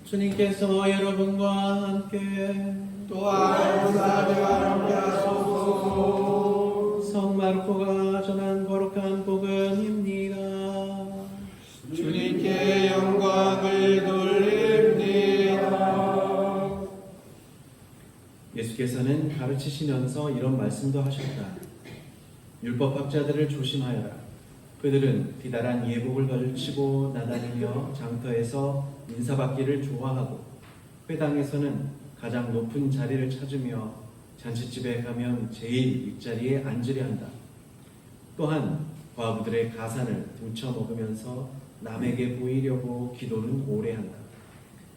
주님께서 여러분과 함께 또한 우사자와 함께 하소서. 성 마르코가 전한 거룩한 복음입니다. 주님께 영광을 돌립니다. 예수께서는 가르치시면서 이런 말씀도 하셨다. 율법학자들을 조심하여라. 그들은 비달한 예복을 걸치고 나다니며 장터에서 인사받기를 좋아하고 회당에서는 가장 높은 자리를 찾으며 잔치집에 가면 제일 윗자리에 앉으려 한다. 또한 과부들의 가산을 등쳐 먹으면서 남에게 보이려고 기도는 오래 한다.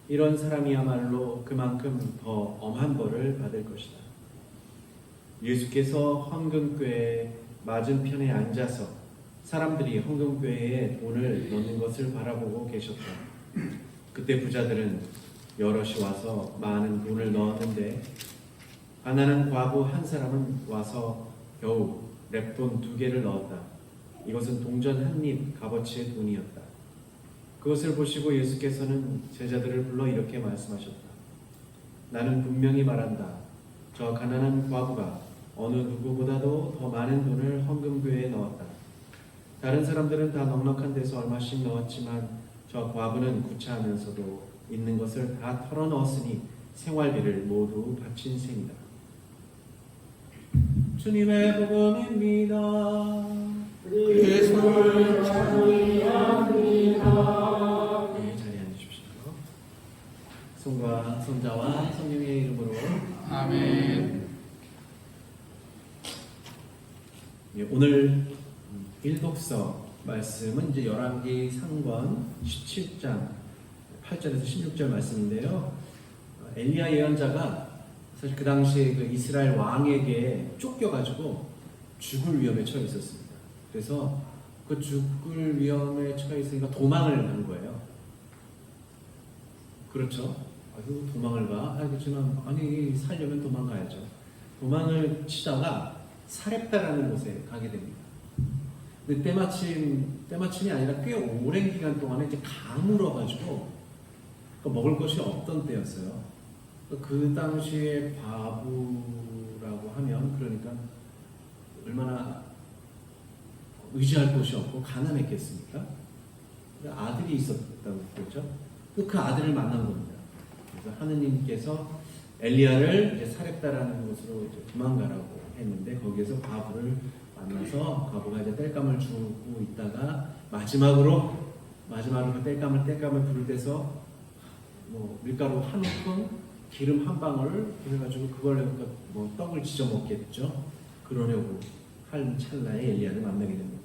이런 사람이야말로 그만큼 더 엄한 벌을 받을 것이다. 예수께서 헌금궤 맞은편에 앉아서 사람들이 헌금궤에 돈을 넣는 것을 바라보고 계셨다. 그때 부자들은 여럿이 와서 많은 돈을 넣었는데 가난한 과부 한 사람은 와서 겨우 랩돈 2개를 넣었다. 이것은 동전 한 입 값어치의 돈이었다. 그것을 보시고 예수께서는 제자들을 불러 이렇게 말씀하셨다. 나는 분명히 말한다. 저 가난한 과부가 어느 누구보다도 더 많은 돈을 헌금궤에 넣었다. 다른 사람들은 다 넉넉한 데서 얼마씩 넣었지만 저 과부는 구차하면서도 있는 것을 다 털어넣었으니 생활비를 모두 바친 셈이다. 주님의 복음입니다. 예수를 찬양합니다. 네, 자리에 앉으십시오. 성과 성자와 성령의 이름으로 아멘. 예, 오늘 일독서 말씀은 이제 열왕기 상권 17장 8절에서 16절 말씀인데요. 엘리야 예언자가 사실 그 당시에 그 이스라엘 왕에게 쫓겨가지고 죽을 위험에 처해 있었습니다. 그래서 그 죽을 위험에 처해 있으니까 도망을 한 거예요. 그렇죠? 아유, 도망을 가? 그렇지만 아니 살려면 도망가야죠. 도망을 치다가 사렙다라는 곳에 가게 됩니다. 근데 때마침이 아니라 꽤 오랜 기간 동안에 이제 가물어가지고 먹을 것이 없던 때였어요. 그 당시에 과부라고 하면 그러니까 얼마나 의지할 곳이 없고 가난했겠습니까? 아들이 있었다고 그랬죠. 그 아들을 만난 겁니다. 그래서 하느님께서 엘리야를 이제 사렙다라는 곳으로 이제 도망가라고 했는데 거기에서 과부를 만나서 과부가 이제 땔감을 주고 있다가 마지막으로 그 땔감을 부를 때서 뭐 밀가루 한 움큼 기름 한 방울 해가지고 그걸 뭐 떡을 지져 먹겠죠. 그러려고 할 찰나에 엘리야를 만나게 됩니다.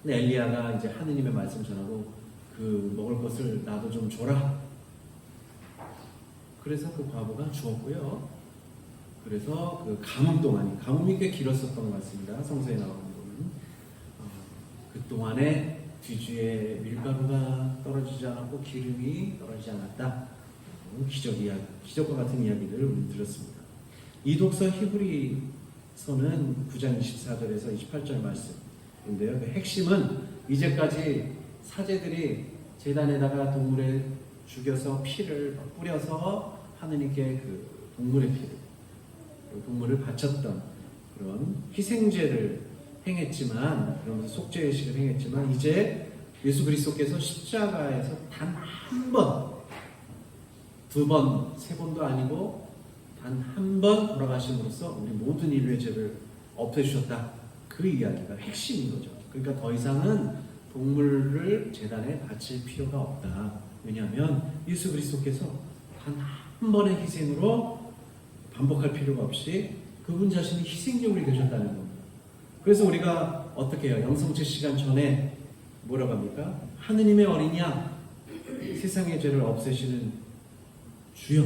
근데 엘리야가 이제 하느님의 말씀 전하고 그 먹을 것을 나도 좀 줘라. 그래서 그 과부가 주었고요. 그래서 그 가뭄 동안이 가뭄이 꽤 길었었던 것 같습니다. 성서에 나오는 부분. 그 동안에 뒤주에 밀가루가 떨어지지 않았고 기름이 떨어지지 않았다. 기적과 같은 이야기들을 우리 들었습니다. 이 독서 히브리서는 9장 24절에서 28절 말씀인데요. 그 핵심은 이제까지 사제들이 제단에다가 동물을 죽여서 피를 뿌려서 하느님께 그 동물의 피를 동물을 바쳤던 그런 희생제를 행했지만 그러면서 속죄의식을 행했지만 이제 예수 그리스도께서 십자가에서 단 한 번, 2번, 3번도 아니고 단 한 번 돌아가심으로써 우리 모든 인류의 죄를 없애주셨다. 그 이야기가 핵심인 거죠. 그러니까 더 이상은 동물을 제단에 바칠 필요가 없다. 왜냐하면 예수 그리스도께서 단 한 번의 희생으로 반복할 필요가 없이 그분 자신이 희생제물이 되셨다는 겁니다. 그래서 우리가 어떻게 해요? 영성체 시간 전에 뭐라고 합니까? 하느님의 어린 양, 세상의 죄를 없애시는 주여,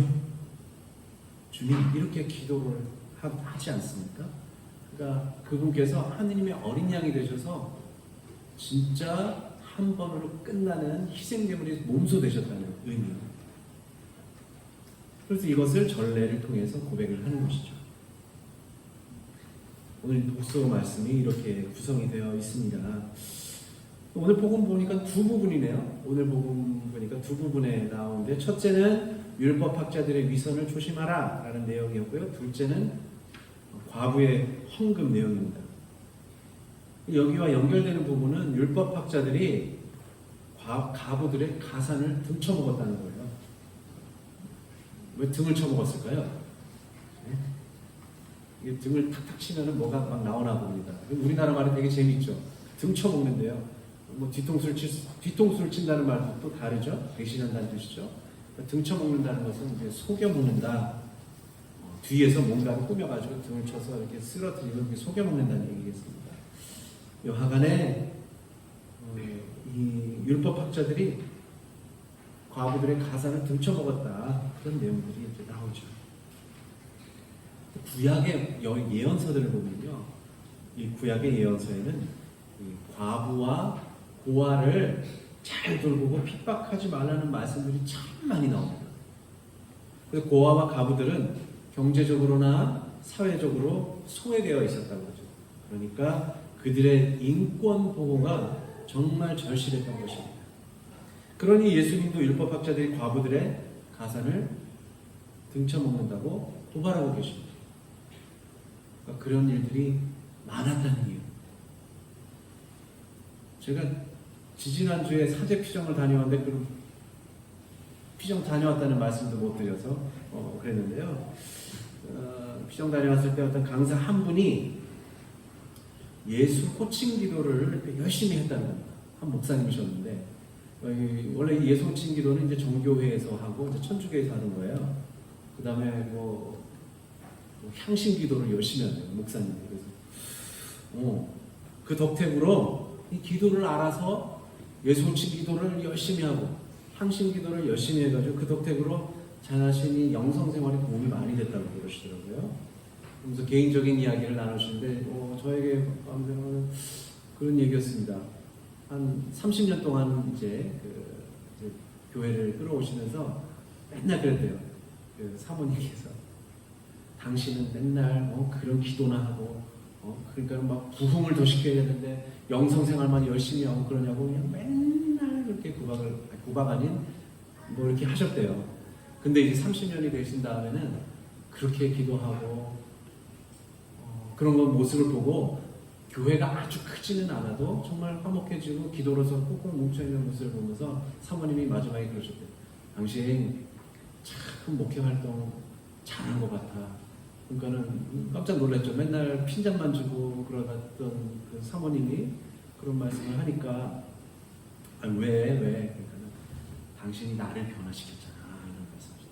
주님 이렇게 기도를 하지 않습니까? 그러니까 그분께서 하느님의 어린 양이 되셔서 진짜 한 번으로 끝나는 희생제물이 몸소 되셨다는 의미입니다. 그래서 이것을 전례를 통해서 고백을 하는 것이죠. 오늘 독서 말씀이 이렇게 구성이 되어 있습니다. 오늘 복음 보니까 두 부분이네요. 오늘 복음 보니까 두 부분에 나오는데 첫째는 율법학자들의 위선을 조심하라 라는 내용이었고요. 둘째는 과부의 헌금 내용입니다. 여기와 연결되는 부분은 율법학자들이 과부들의 가산을 등쳐먹었다는 거예요. 왜 등을 쳐먹었을까요? 네? 이게 등을 탁탁 치면은 뭐가 막 나오나 봅니다. 우리나라 말이 되게 재밌죠. 등쳐먹는데요. 뭐 뒤통수를 친다는 말도 또 다르죠. 배신한다는 뜻이죠. 등쳐먹는다는 것은 이제 속여먹는다. 뒤에서 뭔가를 꾸며가지고 등을 쳐서 이렇게 쓰러뜨리고 이렇게 속여먹는다는 얘기겠습니다. 여하간에 이 율법학자들이 과부들의 가산을 등쳐먹었다. 그런 내용들이 이제 나오죠. 구약의 예언서들을 보면요. 이 구약의 예언서에는 이 과부와 고아를 잘 돌보고 핍박하지 말라는 말씀들이 참 많이 나옵니다. 그래서 고아와 과부들은 경제적으로나 사회적으로 소외되어 있었다고 하죠. 그러니까 그들의 인권 보호가 정말 절실했던 것입니다. 그러니 예수님도 율법학자들이 과부들의 가산을 등쳐먹는다고 고발하고 계십니다. 그러니까 그런 일들이 많았다는 이유. 제가 지지난주에 사제 피정을 다녀왔는데 그 피정 다녀왔다는 말씀도 못 드려서 그랬는데요. 피정 다녀왔을 때 어떤 강사 한 분이 예수 호칭 기도를 열심히 했다는 겁니다. 한 목사님이셨는데 원래 예수 호칭 기도는 이제 정교회에서 하고 이제 천주교에서 하는 거예요. 그 다음에 뭐 향신 기도를 열심히 하네요, 목사님이. 그래서 그 덕택으로 이 기도를 알아서 예수 호칭 기도를 열심히 하고 향신 기도를 열심히 해가지고 그 덕택으로 자신이 영성 생활에 도움이 많이 됐다고 그러시더라고요. 그래서 개인적인 이야기를 나누시는데 저에게 그런 얘기였습니다. 한 30년 동안 이제 교회를 끌어오시면서 맨날 그랬대요. 그 사모님께서 당신은 맨날 그런 기도나 하고 그러니까 막 부흥을 더 시켜야 되는데 영성 생활만 열심히 하고 그러냐고 그냥 맨날 그렇게 구박 아닌 뭐 이렇게 하셨대요. 근데 이제 30년이 되신 다음에는 그렇게 기도하고 그런 건 모습을 보고 교회가 아주 크지는 않아도 정말 화목해지고 기도로서 꾹꾹 뭉쳐있는 모습을 보면서 사모님이 마지막에 그러셨대요. 당신 참 목회 활동 잘한 것 같아. 그러니까는 깜짝 놀랐죠. 맨날 핀잔만 주고 그러던 그 사모님이 그런 말씀을 하니까 왜? 그러니까는 당신이 나를 변화시켰잖아. 이런 말씀이죠.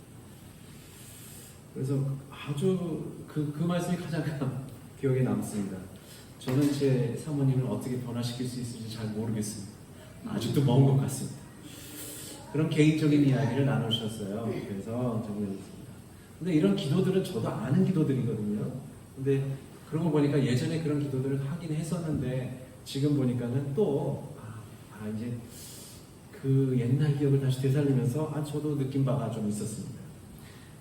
그래서 아주 그 말씀이 가장 기억에 남습니다. 저는 제 사모님을 어떻게 변화시킬 수 있을지 잘 모르겠습니다. 아직도 먼 것 같습니다. 그런 개인적인 이야기를 나누셨어요. 그래서 정리했습니다. 근데 이런 기도들은 저도 아는 기도들이거든요. 근데 그런 거 보니까 예전에 그런 기도들을 하긴 했었는데 지금 보니까는 또 이제 그 옛날 기억을 다시 되살리면서 저도 느낀 바가 좀 있었습니다.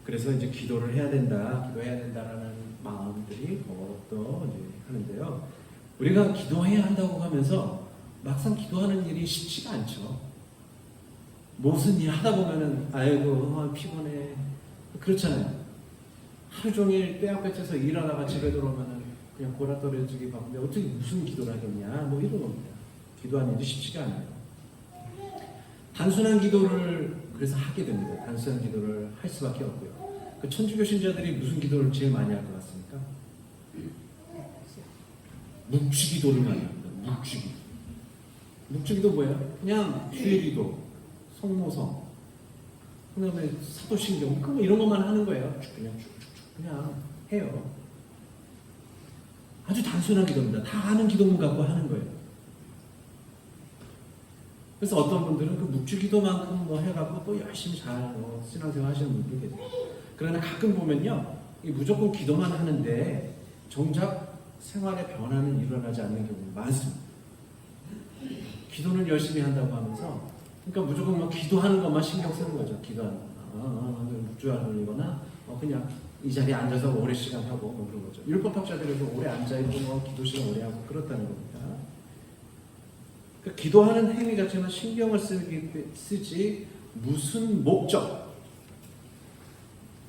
그래서 이제 기도해야 된다라는 마음들이 또 이제 하는데요. 우리가 기도해야 한다고 하면서 막상 기도하는 일이 쉽지가 않죠. 무슨 일 하다 보면은 아이고 피곤해. 그렇잖아요. 하루 종일 떼약볕에서 일하다가 집에 들어오면은 그냥 골아 떨어지기 바쁜데 어떻게 무슨 기도를 하겠냐 뭐 이런 겁니다. 기도하는 일이 쉽지가 않아요. 단순한 기도를 그래서 하게 됩니다. 단순한 기도를 할 수밖에 없고요. 그 천주교 신자들이 무슨 기도를 제일 많이 할 것 같습니까? 묵주기도를 많이 합니다. 묵주기도 뭐예요? 그냥 주일기도, 성모성, 그 다음에 사도신경, 이런 것만 하는 거예요. 그냥 해요. 아주 단순한 기도입니다. 다 아는 기도문 갖고 하는 거예요. 그래서 어떤 분들은 그 묵주기도만큼 해갖고 또 열심히 잘 신앙생활 하시는 분들이 계세요. 그러나 가끔 보면요, 무조건 기도만 하는데 정작 생활의 변화는 일어나지 않는 경우가 많습니다. 기도는 열심히 한다고 하면서, 그러니까 무조건 기도하는 것만 신경 쓰는 거죠. 기도하는 거. 묵주하거나 그냥 이 자리에 앉아서 오래 시간 하고 그런 거죠. 율법학자들에서 오래 앉아있고 기도 시간 오래 하고 그렇다는 겁니다. 그러니까 기도하는 행위 자체는 신경을 쓰지 무슨 목적,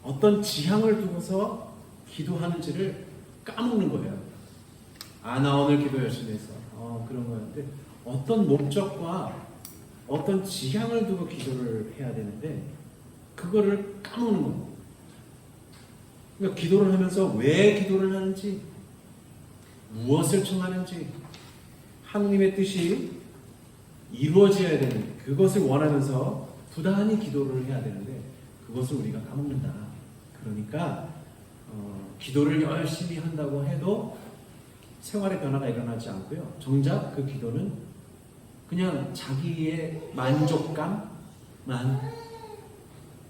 어떤 지향을 두고서 기도하는지를 까먹는 거예요. 나 오늘 기도 열심히 했어. 그런 거였는데 어떤 목적과 어떤 지향을 두고 기도를 해야 되는데 그거를 까먹는 거예요. 그러니까 기도를 하면서 왜 기도를 하는지, 무엇을 청하는지, 하느님의 뜻이 이루어져야 되는 그것을 원하면서 부단히 기도를 해야 되는데 그것을 우리가 까먹는다. 그러니까 기도를 열심히 한다고 해도 생활의 변화가 일어나지 않고요. 정작 그 기도는 그냥 자기의 만족감만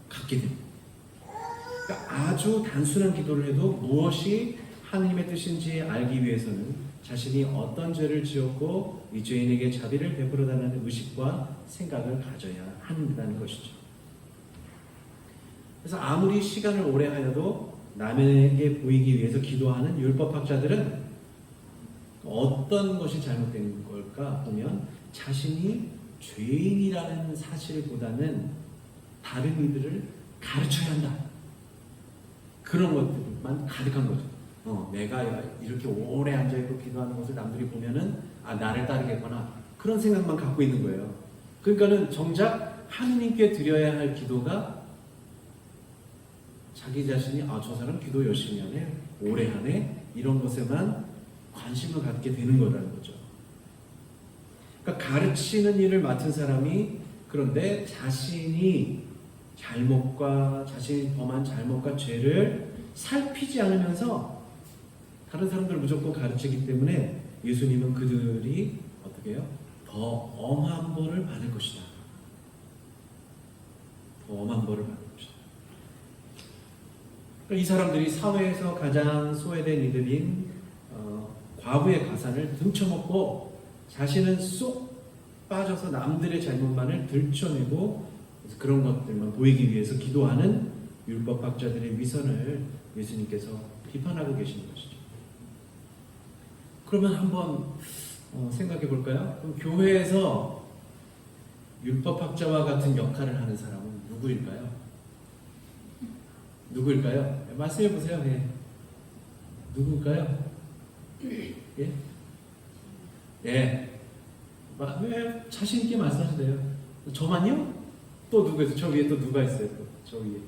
갖게 됩니다. 그러니까 아주 단순한 기도를 해도 무엇이 하느님의 뜻인지 알기 위해서는 자신이 어떤 죄를 지었고 이 죄인에게 자비를 베풀어 달라는 의식과 생각을 가져야 한다는 것이죠. 그래서 아무리 시간을 오래 하여도 남에게 보이기 위해서 기도하는 율법학자들은 어떤 것이 잘못된 걸까 보면 자신이 죄인이라는 사실보다는 다른 이들을 가르쳐야 한다. 그런 것들만 가득한 거죠. 내가 이렇게 오래 앉아있고 기도하는 것을 남들이 보면은 나를 따르겠구나. 그런 생각만 갖고 있는 거예요. 그러니까는 정작 하느님께 드려야 할 기도가 자기 자신이 저 사람 기도 열심히 하네, 오래 하네, 이런 것에만 관심을 갖게 되는 거라는 거죠. 그러니까 가르치는 일을 맡은 사람이 그런데 자신이 자신이 범한 잘못과 죄를 살피지 않으면서 다른 사람들을 무조건 가르치기 때문에 예수님은 그들이 어떻게 해요? 더 엄한 벌을 받을 것이다. 더 엄한 벌을 받을 것이다. 그러니까 이 사람들이 사회에서 가장 소외된 이들인 과부의 가산을 등쳐먹고 자신은 쏙 빠져서 남들의 잘못만을 들춰내고 그런 것들만 보이기 위해서 기도하는 율법학자들의 위선을 예수님께서 비판하고 계시는 것이죠. 그러면 한번 생각해 볼까요? 그럼 교회에서 율법학자와 같은 역할을 하는 사람은 누구일까요? 누구일까요? 말씀해 보세요. 네. 누구일까요? 예? 예. 왜 자신 있게 말씀하셔도 돼요. 저만요? 또 누가 있어요? 저 위에 또 누가 있어요? 저 위에.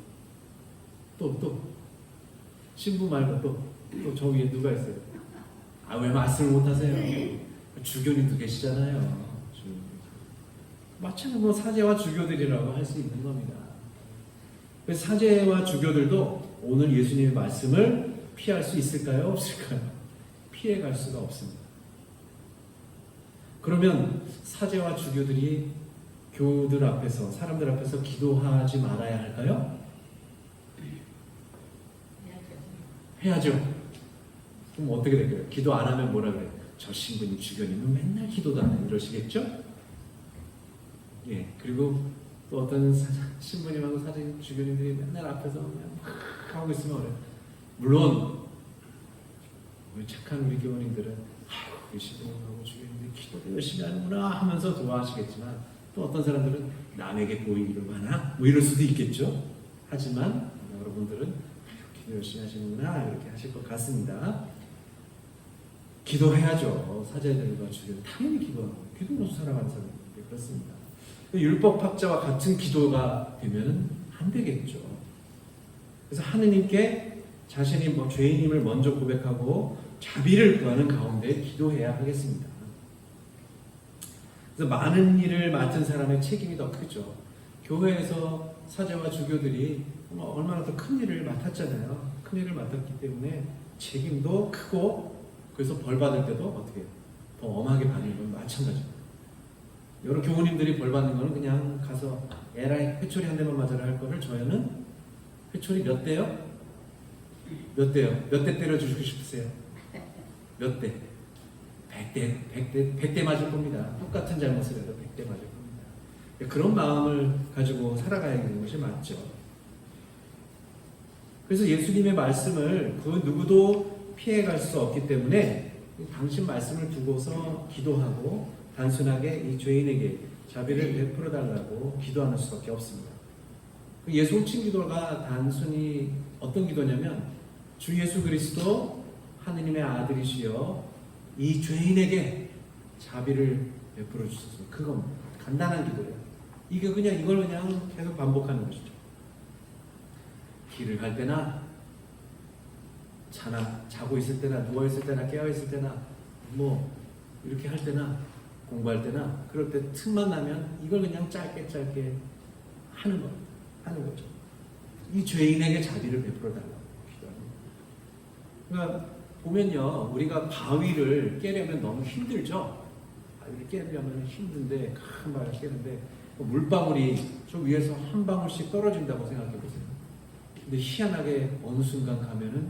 또. 신부 말고 또 저 위에 누가 있어요? 왜 말씀을 못 하세요? 주교님도 계시잖아요. 마찬가지로 사제와 주교들이라고 할 수 있는 겁니다. 그래서 사제와 주교들도 오늘 예수님의 말씀을 피할 수 있을까요? 없을까요? 피해갈 수가 없습니다. 그러면 사제와 주교들이 교우들 앞에서, 사람들 앞에서 기도하지 말아야 할까요? 해야죠. 그럼 어떻게 될까요? 기도 안 하면 뭐라 그래요? 저 신부님, 주교님은 맨날 기도도 안 해. 이러시겠죠? 예. 그리고 또 어떤 신부님하고 사진 주교님들이 맨날 앞에서 그냥 막 하고 있으면 어려요. 물론 우리 착한 우리 교우님들은 우리 신부님하고 주교님들이 기도도 열심히 하는구나 하면서 좋아하시겠지만 또 어떤 사람들은 남에게 보이기를 하나? 뭐 이럴 수도 있겠죠. 하지만 여러분들은 기도 열심히 하시는구나 이렇게 하실 것 같습니다. 기도해야죠. 사제들과 주교는 당연히 기도하고 기도로서 살아가는 사람들이 그렇습니다. 율법학자와 같은 기도가 되면 안 되겠죠. 그래서 하느님께 자신이 죄인임을 먼저 고백하고 자비를 구하는 가운데 기도해야 하겠습니다. 그래서 많은 일을 맡은 사람의 책임이 더 크죠. 교회에서 사제와 주교들이 얼마나 더 큰 일을 맡았잖아요. 큰 일을 맡았기 때문에 책임도 크고 그래서 벌 받을 때도 어떻게 해요? 더 엄하게 받는 건 마찬가지입니다. 여러 교우님들이 벌 받는 거는 그냥 가서 에라이 회초리 한 대만 맞아라 할 거를 저희는 회초리 몇 대요? 몇 대요? 몇 대 때려주고 싶으세요? 몇 대? 100대 맞을 겁니다. 똑같은 잘못을 해도 100대 맞을 겁니다. 그런 마음을 가지고 살아가야 되는 것이 맞죠. 그래서 예수님의 말씀을 그 누구도 피해갈 수 없기 때문에 당신 말씀을 두고서 기도하고 단순하게 이 죄인에게 자비를 베풀어 달라고 기도하는 수밖에 없습니다. 예수 홀칭 기도가 단순히 어떤 기도냐면 주 예수 그리스도 하느님의 아들이시여 이 죄인에게 자비를 베풀어 주소서. 그겁니다. 간단한 기도예요. 이걸 그냥 계속 반복하는 것이죠. 길을 갈 때나 자고 있을 때나 누워 있을 때나 깨어 있을 때나 뭐 이렇게 할 때나 공부할 때나 그럴 때 틈만 나면 이걸 그냥 짧게 하는 거죠. 이 죄인에게 자비를 베풀어 달라고 기도합니다. 그러니까 보면요, 우리가 바위를 깨려면 너무 힘들죠. 바위를 깨려면 힘든데 큰 바위를 깨는데 물방울이 저 위에서 한 방울씩 떨어진다고 생각해 보세요. 근데 희한하게 어느 순간 가면은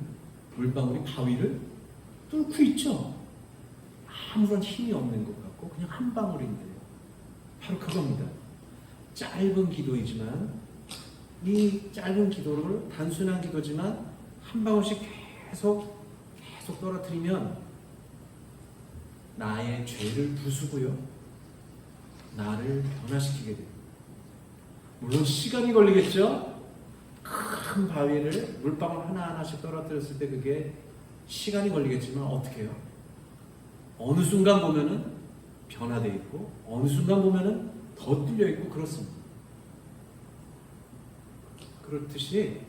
물방울이 바위를 뚫고 있죠. 아무런 힘이 없는 것 같고 그냥 한 방울인데요. 바로 그겁니다. 짧은 기도이지만 이 짧은 기도를 단순한 기도지만 한 방울씩 계속 떨어뜨리면 나의 죄를 부수고요. 나를 변화시키게 돼요. 물론 시간이 걸리겠죠. 큰 바위를 물방울 하나하나씩 떨어뜨렸을 때 그게 시간이 걸리겠지만 어떻게 해요? 어느 순간 보면은 변화되어 있고 어느 순간 보면은 더 뚫려 있고 그렇습니다. 그렇듯이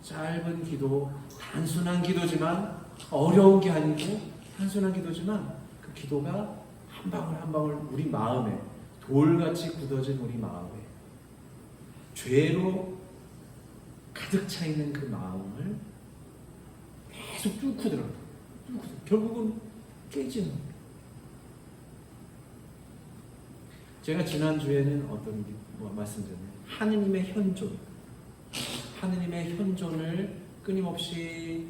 짧은 기도, 단순한 기도지만 어려운 게 아니고 단순한 기도지만 그 기도가 한 방울 한 방울 우리 마음에 돌같이 굳어진 우리 마음에 죄로 가득 차 있는 그 마음을 계속 뚫고 들어가요. 결국은 깨지는 거예요. 제가 지난주에는 어떤 말씀드렸나요? 하느님의 현존을 끊임없이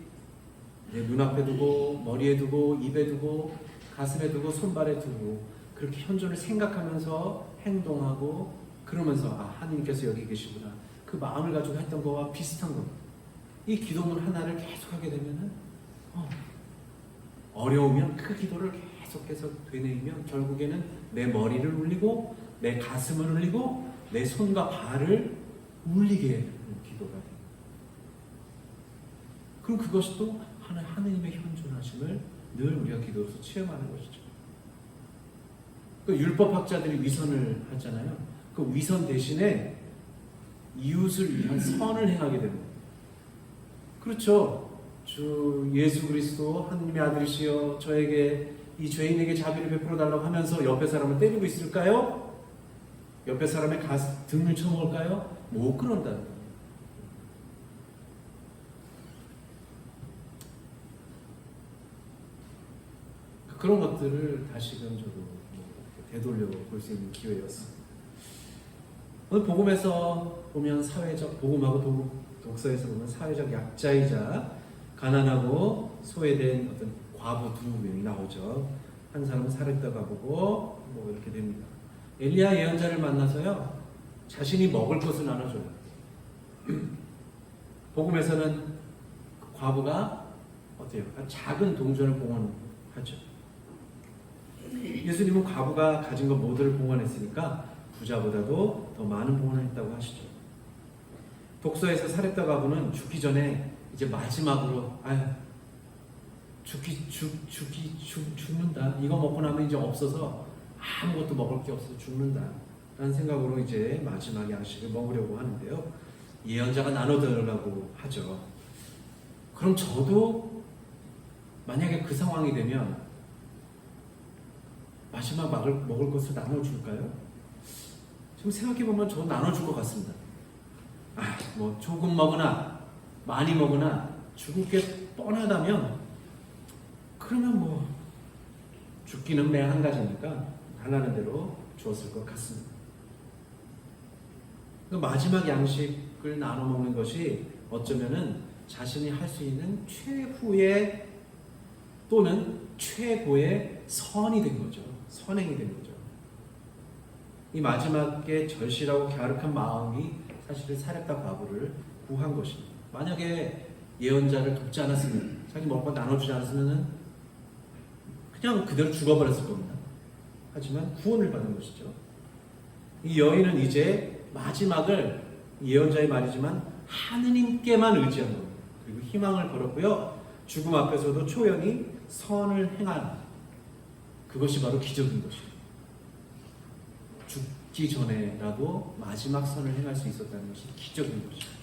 내 눈앞에 두고 머리에 두고 입에 두고 가슴에 두고 손발에 두고 그렇게 현존을 생각하면서 행동하고 그러면서 하느님께서 여기 계시구나. 그 마음을 가지고 했던 거와 비슷한 겁니다. 이 기도문 하나를 계속하게 되면은 어려우면 그 기도를 계속해서 되뇌이면 결국에는 내 머리를 울리고 내 가슴을 울리고 내 손과 발을 울리게 하는 기도가 됩니다. 그럼 그것이 또 하느님의 현존하심을 늘 우리가 기도로서 체험하는 것이죠. 그 율법학자들이 위선을 하잖아요. 그 위선 대신에 이웃을 위한 선을 행하게 됩니다. 그렇죠. 주 예수 그리스도 하느님의 아들이시여 저에게 이 죄인에게 자비를 베풀어 달라고 하면서 옆에 사람을 때리고 있을까요? 옆에 사람의 등을 쳐먹을까요? 못 그런다는 거예요. 그런 것들을 다시금 저도 되돌려 볼 수 있는 기회였습니다. 오늘 복음에서 보면 복음하고 독서에서 보면 사회적 약자이자 가난하고 소외된 어떤 과부 두 명이 나오죠. 한 사람은 사렙다 과부고 이렇게 됩니다. 엘리야 예언자를 만나서요 자신이 먹을 것을 나눠줘요. 복음에서는 그 과부가 어때요? 작은 동전을 봉헌하죠. 예수님은 과부가 가진 것 모두를 봉헌했으니까 부자보다도 더 많은 봉헌을 했다고 하시죠. 독서에서 사렙다 과부는 죽기 전에 이제 마지막으로 죽는다. 이거 먹고 나면 이제 없어서 아무것도 먹을 게 없어서 죽는다. 라는 생각으로 이제 마지막 양식을 먹으려고 하는데요. 예언자가 나눠달라고 하죠. 그럼 저도 만약에 그 상황이 되면 마지막 먹을 것을 나눠줄까요? 지금 생각해보면 저 나눠줄 것 같습니다. 조금 먹으나 많이 먹으나 죽을 게 뻔하다면 그러면 죽기는 매 한 가지니까 달라는 대로 주었을 것 같습니다. 마지막 양식을 나눠 먹는 것이 어쩌면은 자신이 할 수 있는 최후의 또는 최고의 선이 된 거죠. 선행이 된 거죠. 이 마지막에 절실하고 갸륵한 마음이 사실은 사렙다 과부를 구한 것입니다. 만약에 예언자를 돕지 않았으면 자기 먹고 나눠주지 않았으면 그냥 그대로 죽어버렸을 겁니다. 하지만 구원을 받은 것이죠. 이 여인은 이제 마지막을 예언자의 말이지만 하느님께만 의지한 겁니다. 그리고 희망을 걸었고요. 죽음 앞에서도 초연히 선을 행한 그것이 바로 기적인 것입니다. 죽기 전에라도 마지막 선을 행할 수 있었다는 것이 기적인 것입니다.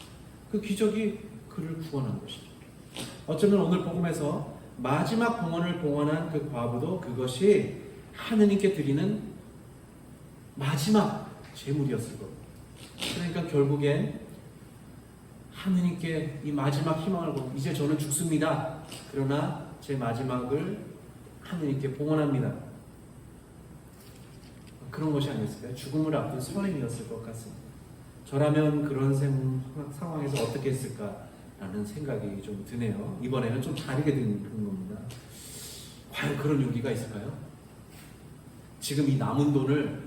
그 기적이 그를 구원한 것이죠. 어쩌면 오늘 복음에서 마지막 봉헌을 봉헌한 그 과부도 그것이 하느님께 드리는 마지막 제물이었을 겁니다. 그러니까 결국엔 하느님께 이 마지막 희망을 보고 이제 저는 죽습니다. 그러나 제 마지막을 하느님께 봉헌합니다. 그런 것이 아니었을까요? 죽음을 앞둔 선행이었을 것 같습니다. 저라면 그런 상황에서 어떻게 했을까라는 생각이 좀 드네요. 이번에는 좀 다르게 되는 겁니다. 과연 그런 용기가 있을까요? 지금 이 남은 돈을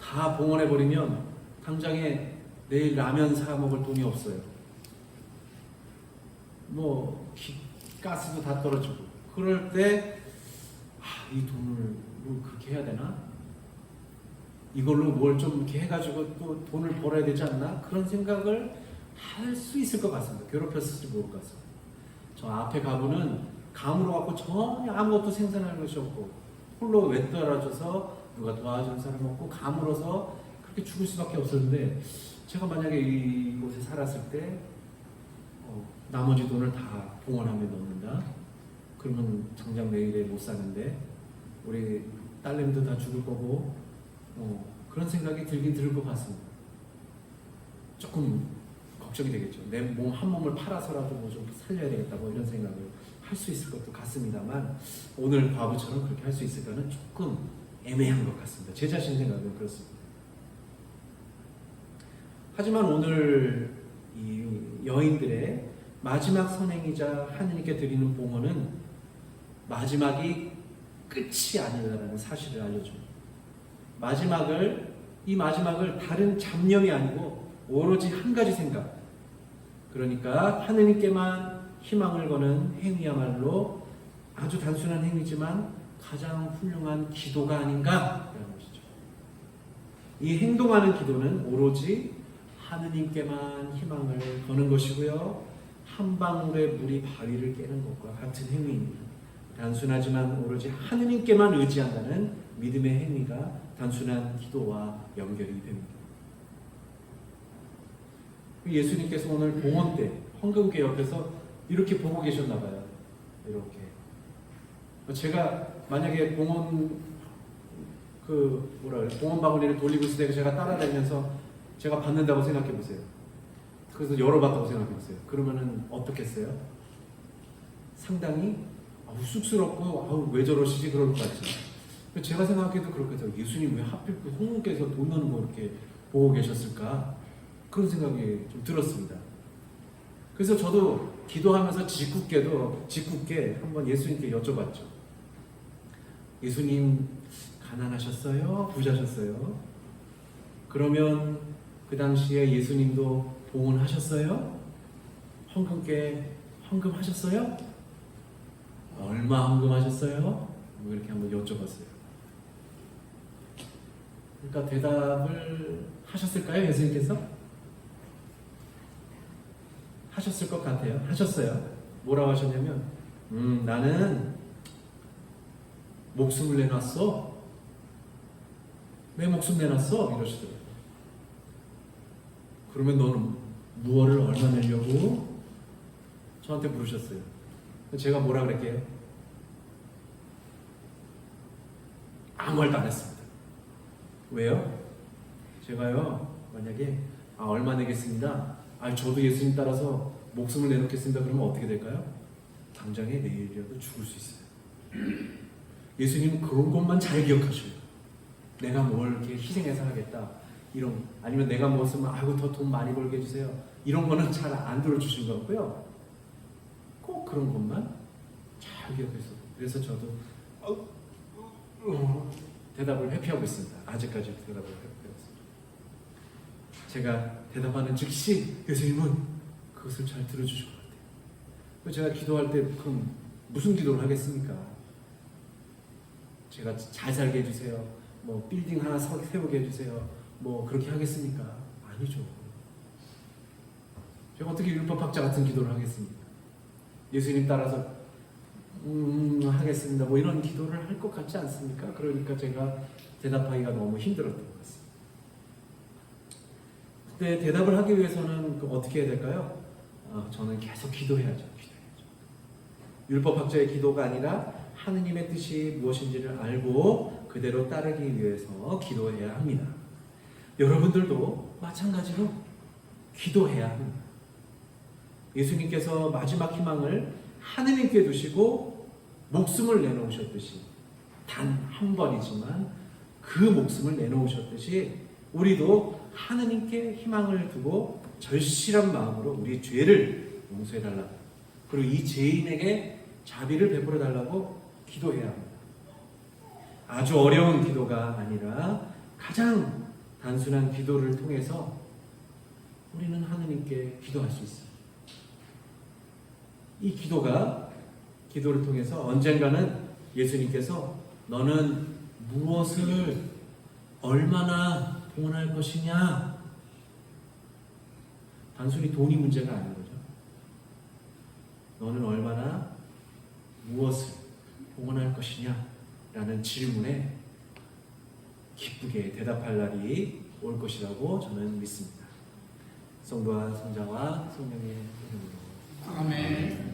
다 봉헌해버리면 당장에 내일 라면 사 먹을 돈이 없어요. 가스도 다 떨어지고. 그럴 때, 이 돈을 그렇게 해야 되나? 이걸로 뭘 좀 이렇게 해가지고 또 돈을 벌어야 되지 않나? 그런 생각을 할 수 있을 것 같습니다. 괴롭혔을지 모를 것 같습니다. 저 앞에 가보는 감으로 갖고 전혀 아무것도 생산할 것이 없고 홀로 외떨어져서 누가 도와주는 사람 없고 감으로서 그렇게 죽을 수밖에 없었는데 제가 만약에 이곳에 살았을 때 나머지 돈을 다 봉헌하며 넣는다. 그러면 당장 내일에 못 사는데 우리 딸내미도 다 죽을 거고 그런 생각이 들긴 들 것 같습니다. 조금 걱정이 되겠죠. 내 몸 한 몸을 팔아서라도 뭐 좀 살려야 되겠다 이런 생각을 할 수 있을 것도 같습니다만 오늘 과부처럼 그렇게 할 수 있을까는 조금 애매한 것 같습니다. 제 자신 생각은 그렇습니다. 하지만 오늘 이 여인들의 마지막 선행이자 하느님께 드리는 봉헌은 마지막이 끝이 아니라는 사실을 알려줍니다. 이 마지막을 다른 잡념이 아니고 오로지 한 가지 생각. 그러니까 하느님께만 희망을 거는 행위야말로 아주 단순한 행위지만 가장 훌륭한 기도가 아닌가라는 것이죠. 이 행동하는 기도는 오로지 하느님께만 희망을 거는 것이고요. 한 방울의 물이 바위를 깨는 것과 같은 행위입니다. 단순하지만 오로지 하느님께만 의지한다는 믿음의 행위가 단순한 기도와 연결이 됩니다. 예수님께서 오늘 봉헌 때 헌금계 옆에서 이렇게 보고 계셨나 봐요. 이렇게. 제가 만약에 봉헌 바구니를 돌리고 있을 때 제가 따라다니면서 제가 받는다고 생각해 보세요. 그래서 열어봤다고 생각해 보세요. 그러면은 어떻겠어요? 상당히 쑥스럽고 왜 저러시지 그럴 것 같죠. 제가 생각해도 그렇겠죠. 예수님 왜 하필 그 성문께서 돈 넣는 거 이렇게 보고 계셨을까? 그런 생각이 좀 들었습니다. 그래서 저도 기도하면서 짓궂게 한번 예수님께 여쭤봤죠. 예수님 가난하셨어요? 부자셨어요? 그러면 그 당시에 예수님도 봉헌하셨어요? 헌금하셨어요? 얼마 헌금하셨어요? 이렇게 한번 여쭤봤어요. 그러니까 대답을 하셨을까요? 예수님께서? 하셨을 것 같아요. 하셨어요. 뭐라고 하셨냐면 나는 목숨을 내놨어. 내 목숨 내놨어. 이러시더라고요. 그러면 너는 무엇을 얼마 내려고? 저한테 물으셨어요. 제가 뭐라 그랬게요? 아무 말도 안 했습니다. 왜요? 제가요 만약에 얼마 내겠습니다. 저도 예수님 따라서 목숨을 내놓겠습니다. 그러면 어떻게 될까요? 당장에 내일이라도 죽을 수 있어요. 예수님은 그런 것만 잘 기억하셔요. 내가 뭘 이렇게 희생해서 하겠다. 아니면 내가 뭐 쓰면 더 돈 많이 벌게 해주세요. 이런 거는 잘 안 들어주신 것 같고요. 꼭 그런 것만 잘 기억해서. 그래서 저도 대답을 회피하고 있습니다. 아직까지 대답을 회피하고 있습니다. 제가 대답하는 즉시 예수님은 그것을 잘 들어주실 것 같아요. 제가 기도할 때 그럼 무슨 기도를 하겠습니까? 제가 잘 살게 해주세요. 뭐 빌딩 하나 세우게 해주세요. 뭐 그렇게 하겠습니까? 아니죠. 제가 어떻게 율법학자 같은 기도를 하겠습니까? 예수님 따라서 하겠습니다. 뭐 이런 기도를 할 것 같지 않습니까? 그러니까 제가 대답하기가 너무 힘들었던 것 같습니다. 그때 대답을 하기 위해서는 어떻게 해야 될까요? 저는 계속 기도해야죠. 율법학자의 기도가 아니라 하느님의 뜻이 무엇인지를 알고 그대로 따르기 위해서 기도해야 합니다. 여러분들도 마찬가지로 기도해야 합니다. 예수님께서 마지막 희망을 하느님께 두시고 목숨을 내놓으셨듯이 단 한 번이지만 그 목숨을 내놓으셨듯이 우리도 하느님께 희망을 두고 절실한 마음으로 우리 죄를 용서해달라고, 그리고 이 죄인에게 자비를 베풀어 달라고 기도해야 합니다. 아주 어려운 기도가 아니라 가장 단순한 기도를 통해서 우리는 하느님께 기도할 수 있습니다. 이 기도를 통해서 언젠가는 예수님께서 너는 무엇을 얼마나 봉헌할 것이냐, 단순히 돈이 문제가 아닌 거죠. 너는 얼마나 무엇을 봉헌할 것이냐 라는 질문에 기쁘게 대답할 날이 올 것이라고 저는 믿습니다. 성부와 성자와 성령의 이름으로 아멘.